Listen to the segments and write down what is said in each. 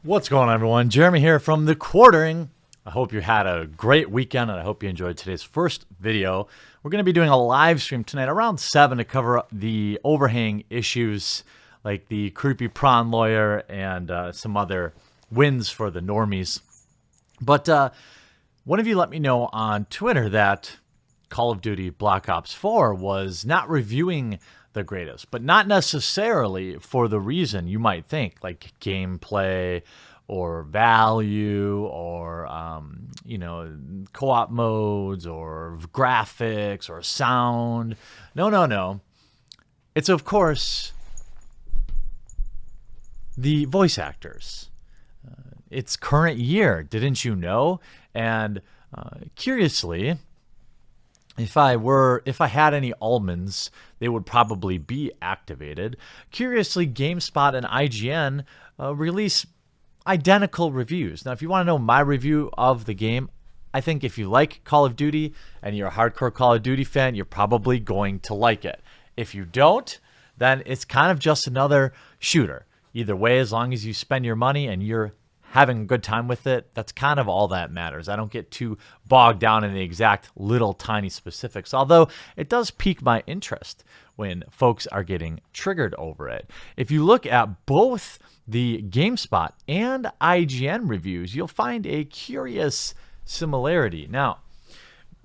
What's going on, everyone? Jeremy here from The Quartering. I hope you had a great weekend, and I hope you enjoyed today's first video. We're going to be doing a live stream tonight around 7 to cover the overhang issues like the creepy prawn lawyer and some other wins for the normies. But one of you let me know on Twitter that Call of Duty Black Ops 4 was not reviewing the greatest, but not necessarily for the reason you might think, like gameplay or value or, co-op modes or graphics or sound. No. It's, of course, the voice actors. It's current year, didn't you know? And curiously, if I had any almonds, they would probably be activated. Curiously, GameSpot and IGN release identical reviews. Now, if you want to know my review of the game, I think if you like Call of Duty and you're a hardcore Call of Duty fan, you're probably going to like it. If you don't, then it's kind of just another shooter. Either way, as long as you spend your money and you're having a good time with it, that's kind of all that matters. I don't get too bogged down in the exact little tiny specifics, although it does pique my interest when folks are getting triggered over it. If you look at both the GameSpot and IGN reviews, you'll find a curious similarity. Now,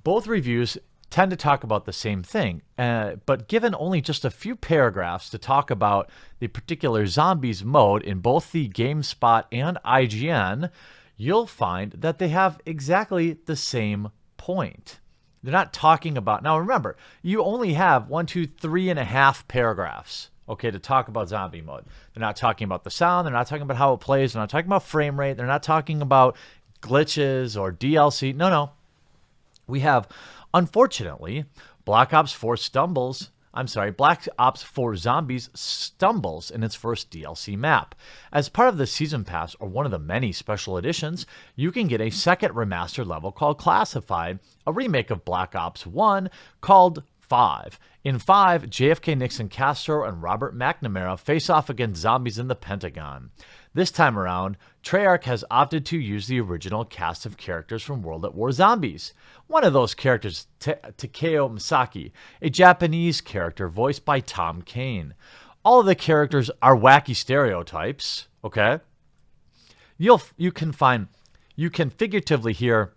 both reviews tend to talk about the same thing, but given only just a few paragraphs to talk about the particular zombies mode in both the GameSpot and IGN, you'll find that they have exactly the same point. They're not talking about... Now remember, you only have 3.5 paragraphs, okay, to talk about zombie mode. They're not talking about the sound. They're not talking about how it plays. They're not talking about frame rate. They're not talking about glitches or DLC. No. We have... Unfortunately, Black Ops 4 Zombies stumbles in its first DLC map. As part of the Season Pass, or one of the many special editions, you can get a second remastered level called Classified, a remake of Black Ops 1 called 5. In 5, JFK, Nixon, Castro, and Robert McNamara face off against zombies in the Pentagon. This time around, Treyarch has opted to use the original cast of characters from World at War Zombies. One of those characters, Takeo Misaki, a Japanese character voiced by Tom Kane. All of the characters are wacky stereotypes, okay? You can figuratively hear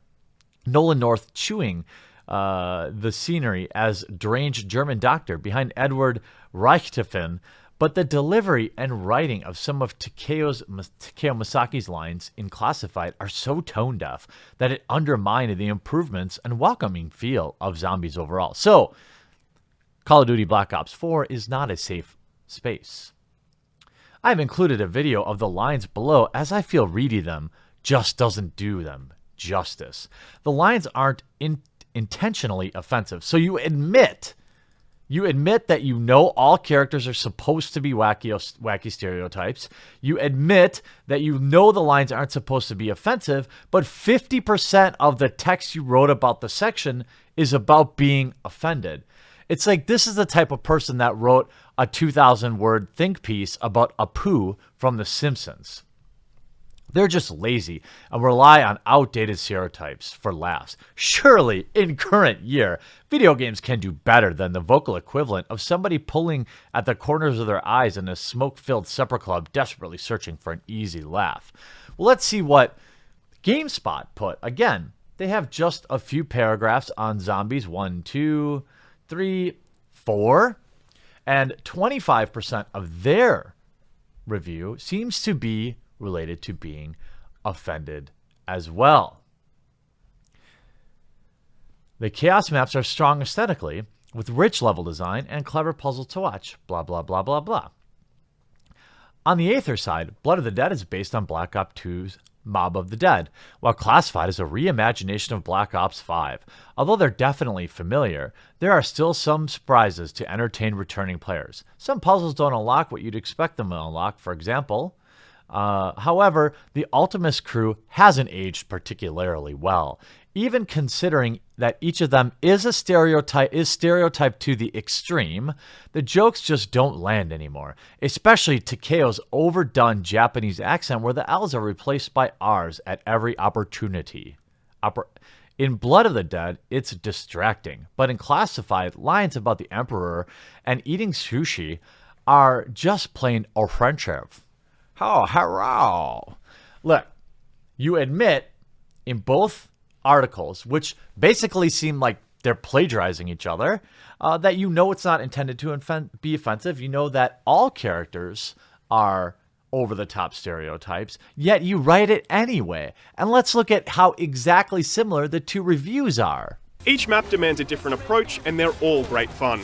Nolan North chewing the scenery as deranged German doctor behind Edward Richthofen, but the delivery and writing of some of Takeo Misaki's lines in Classified are so tone-deaf that it undermined the improvements and welcoming feel of zombies overall. So, Call of Duty Black Ops 4 is not a safe space. I've included a video of the lines below as I feel reading them just doesn't do them justice. The lines aren't intentionally offensive, so you admit that you know all characters are supposed to be wacky stereotypes. You admit that you know the lines aren't supposed to be offensive, but 50% of the text you wrote about the section is about being offended. It's like this is the type of person that wrote a 2,000-word think piece about Apu from The Simpsons. They're just lazy and rely on outdated stereotypes for laughs. Surely, in current year, video games can do better than the vocal equivalent of somebody pulling at the corners of their eyes in a smoke-filled supper club desperately searching for an easy laugh. Well, let's see what GameSpot put. Again, they have just a few paragraphs on zombies. 1, 2, 3, 4. And 25% of their review seems to be related to being offended as well. The chaos maps are strong aesthetically, with rich level design and clever puzzles to watch, blah, blah, blah, blah, blah. On the Aether side, Blood of the Dead is based on Black Ops 2's Mob of the Dead, while Classified is a reimagination of Black Ops 5. Although they're definitely familiar, there are still some surprises to entertain returning players. Some puzzles don't unlock what you'd expect them to unlock, for example. However, the Ultimus crew hasn't aged particularly well. Even considering that each of them is stereotyped to the extreme, the jokes just don't land anymore, especially Takeo's overdone Japanese accent where the L's are replaced by R's at every opportunity. In Blood of the Dead, it's distracting, but in Classified, lines about the Emperor and eating sushi are just plain offensive. Oh, hello. Look, you admit in both articles, which basically seem like they're plagiarizing each other, that you know it's not intended to be offensive. You know that all characters are over-the-top stereotypes, yet you write it anyway. And let's look at how exactly similar the two reviews are. Each map demands a different approach, and they're all great fun.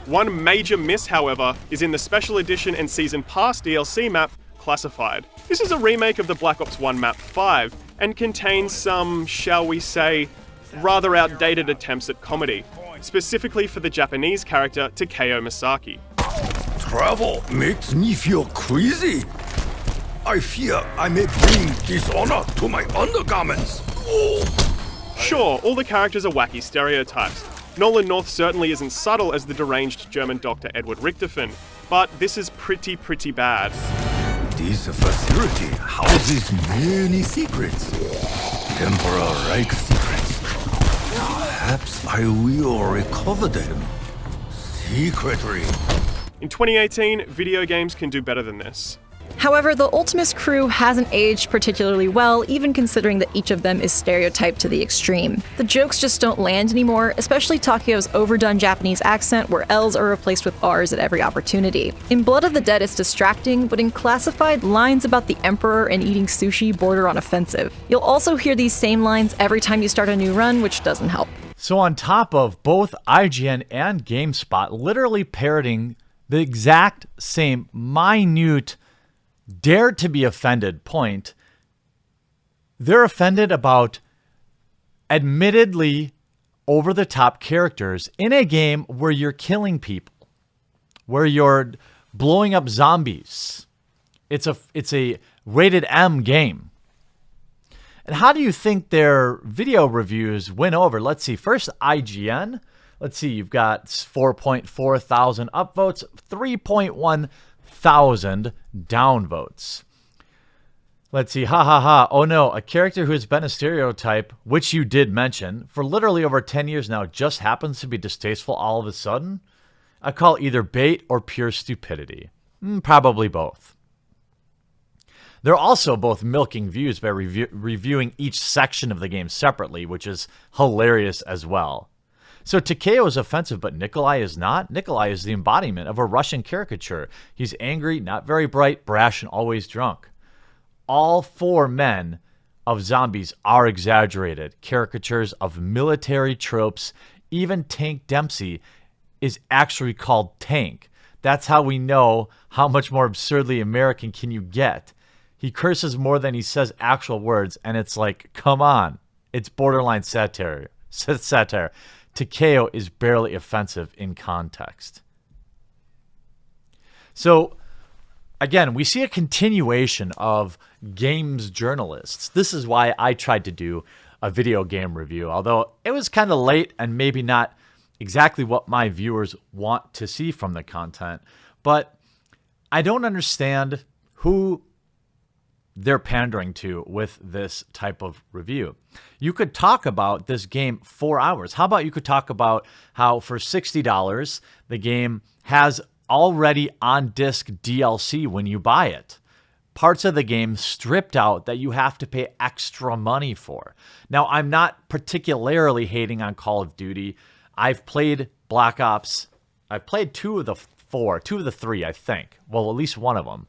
One major miss, however, is in the Special Edition and Season Pass DLC map, Classified. This is a remake of the Black Ops 1 map 5, and contains some, shall we say, rather outdated attempts at comedy, specifically for the Japanese character Takeo Misaki. Travel makes me feel crazy. I fear I may bring dishonor to my undergarments. Sure, all the characters are wacky stereotypes. Nolan North certainly isn't subtle as the deranged German Dr. Edward Richterson, but this is pretty bad. This facility houses many secrets. Emperor-like secrets. Perhaps I will recover them secretly. In 2018, video games can do better than this. However, the Ultimus crew hasn't aged particularly well, even considering that each of them is stereotyped to the extreme. The jokes just don't land anymore, especially Takeo's overdone Japanese accent where L's are replaced with R's at every opportunity. In Blood of the Dead, it's distracting, but in Classified, lines about the Emperor and eating sushi border on offensive. You'll also hear these same lines every time you start a new run, which doesn't help. So on top of both IGN and GameSpot literally parroting the exact same minute dare to be offended point, they're offended about admittedly over-the-top characters in a game where you're killing people, where you're blowing up zombies. It's a rated M game. And how do you think their video reviews went over? Let's see. First, IGN. Let's see. You've got 4.4 thousand upvotes, 3.1 thousand downvotes. Let's see. Ha ha ha. Oh no, a character who has been a stereotype, which you did mention, for literally over 10 years now just happens to be distasteful all of a sudden? I call either bait or pure stupidity. Probably both. They're also both milking views by reviewing each section of the game separately, which is hilarious as well. So Takeo is offensive, but Nikolai is not? Nikolai is the embodiment of a Russian caricature. He's angry, not very bright, brash, and always drunk. All four men of zombies are exaggerated caricatures of military tropes. Even Tank Dempsey is actually called Tank. That's how we know how much more absurdly American can you get. He curses more than he says actual words, and it's like, come on. It's borderline satire. Takeo is barely offensive in context. So, again, we see a continuation of games journalists. This is why I tried to do a video game review, although it was kind of late and maybe not exactly what my viewers want to see from the content. But I don't understand who they're pandering to with this type of review. You could talk about this game 4 hours. How about you could talk about how for $60, the game has already on disc DLC when you buy it. Parts of the game stripped out that you have to pay extra money for. Now, I'm not particularly hating on Call of Duty. I've played Black Ops. I've played two of the three, I think. Well, at least one of them.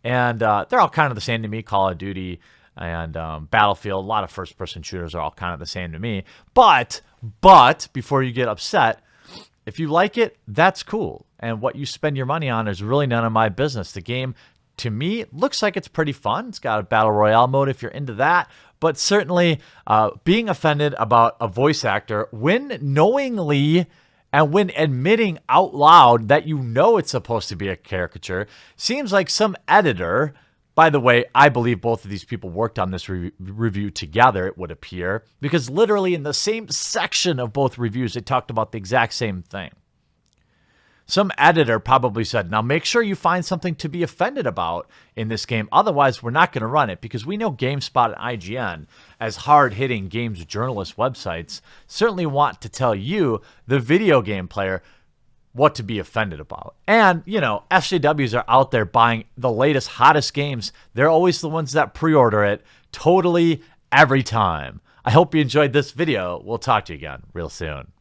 And they're all kind of the same to me. Call of Duty and Battlefield, a lot of first-person shooters are all kind of the same to me. But before you get upset, if you like it, that's cool. And what you spend your money on is really none of my business. The game, to me, looks like it's pretty fun. It's got a Battle Royale mode if you're into that. But certainly being offended about a voice actor when knowingly and when admitting out loud that you know it's supposed to be a caricature seems like some editor By the way, I believe both of these people worked on this review together, it would appear, because literally in the same section of both reviews, they talked about the exact same thing. Some editor probably said, now make sure you find something to be offended about in this game. Otherwise, we're not going to run it, because we know GameSpot and IGN, as hard-hitting games journalist websites, certainly want to tell you, the video game player, what to be offended about. And, you know, SJWs are out there buying the latest, hottest games. They're always the ones that pre-order it totally every time. I hope you enjoyed this video. We'll talk to you again real soon.